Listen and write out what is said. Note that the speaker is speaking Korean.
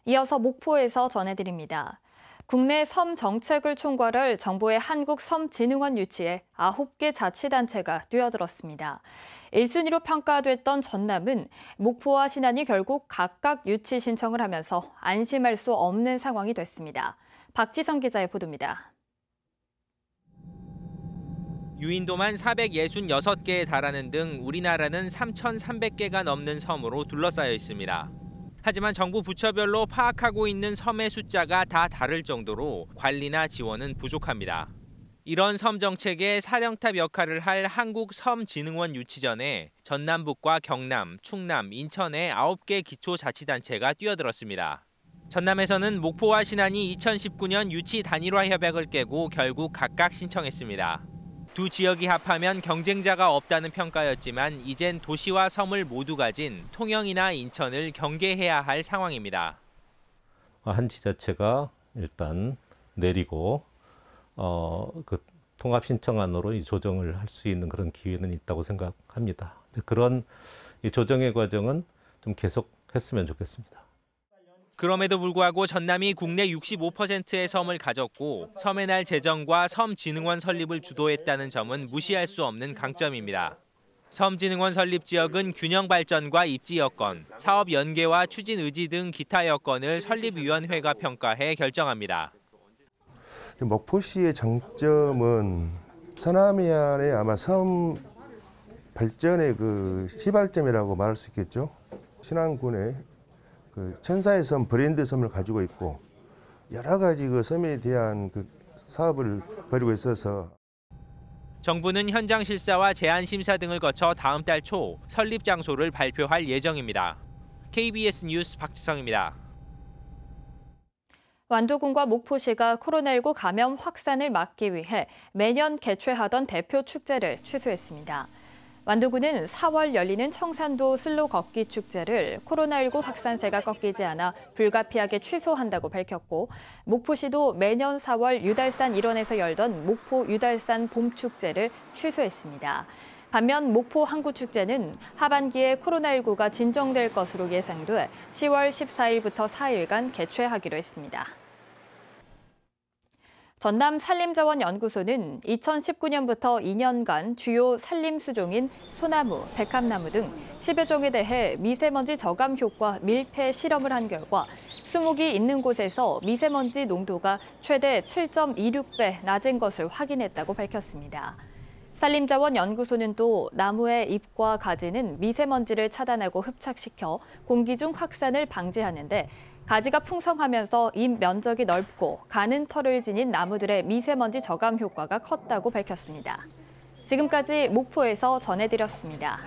이어서 목포에서 전해드립니다. 국내 섬 정책을 총괄할 정부의 한국섬진흥원 유치에 9개 자치단체가 뛰어들었습니다. 1순위로 평가됐던 전남은 목포와 신안이 결국 각각 유치 신청을 하면서 안심할 수 없는 상황이 됐습니다. 박지성 기자의 보도입니다. 유인도만 466개에 달하는 등 우리나라는 3,300개가 넘는 섬으로 둘러싸여 있습니다. 하지만 정부 부처별로 파악하고 있는 섬의 숫자가 다 다를 정도로 관리나 지원은 부족합니다. 이런 섬 정책의 사령탑 역할을 할 한국섬진흥원 유치 전에 전남북과 경남, 충남, 인천의 9개 기초자치단체가 뛰어들었습니다. 전남에서는 목포와 신안이 2019년 유치 단일화 협약을 깨고 결국 각각 신청했습니다. 두 지역이 합하면 경쟁자가 없다는 평가였지만 이젠 도시와 섬을 모두 가진 통영이나 인천을 경계해야 할 상황입니다. 한 지자체가 일단 내리고 그 통합 신청안으로 이 조정을 할 수 있는 그런 기회는 있다고 생각합니다. 그런 이 조정의 과정은 좀 계속했으면 좋겠습니다. 그럼에도 불구하고 전남이 국내 65%의 섬을 가졌고 섬의 날 제정과 섬진흥원 설립을 주도했다는 점은 무시할 수 없는 강점입니다. 섬진흥원 설립 지역은 균형 발전과 입지 여건, 사업 연계와 추진 의지 등 기타 여건을 설립위원회가 평가해 결정합니다. 목포시의 장점은 서남해안의 아마 섬 발전의 그 시발점이라고 말할 수 있겠죠. 신안군의 천사의 섬, 브랜드 섬을 가지고 있고 여러 가지 그 섬에 대한 그 사업을 벌이고 있어서 정부는 현장 실사와 제안 심사 등을 거쳐 다음 달 초 설립 장소를 발표할 예정입니다. KBS 뉴스 박지성입니다. 완도군과 목포시가 코로나19 감염 확산을 막기 위해 매년 개최하던 대표 축제를 취소했습니다. 완도군은 4월 열리는 청산도 슬로 걷기 축제를 코로나19 확산세가 꺾이지 않아 불가피하게 취소한다고 밝혔고, 목포시도 매년 4월 유달산 일원에서 열던 목포 유달산 봄축제를 취소했습니다. 반면 목포 항구축제는 하반기에 코로나19가 진정될 것으로 예상돼 10월 14일부터 4일간 개최하기로 했습니다. 전남 산림자원연구소는 2019년부터 2년간 주요 산림수종인 소나무, 백합나무 등 10여 종에 대해 미세먼지 저감 효과 밀폐 실험을 한 결과 20기 있는 곳에서 미세먼지 농도가 최대 7.26배 낮은 것을 확인했다고 밝혔습니다. 산림자원연구소는 또 나무의 잎과 가지는 미세먼지를 차단하고 흡착시켜 공기 중 확산을 방지하는데 가지가 풍성하면서 잎 면적이 넓고 가는 털을 지닌 나무들의 미세먼지 저감 효과가 컸다고 밝혔습니다. 지금까지 목포에서 전해드렸습니다.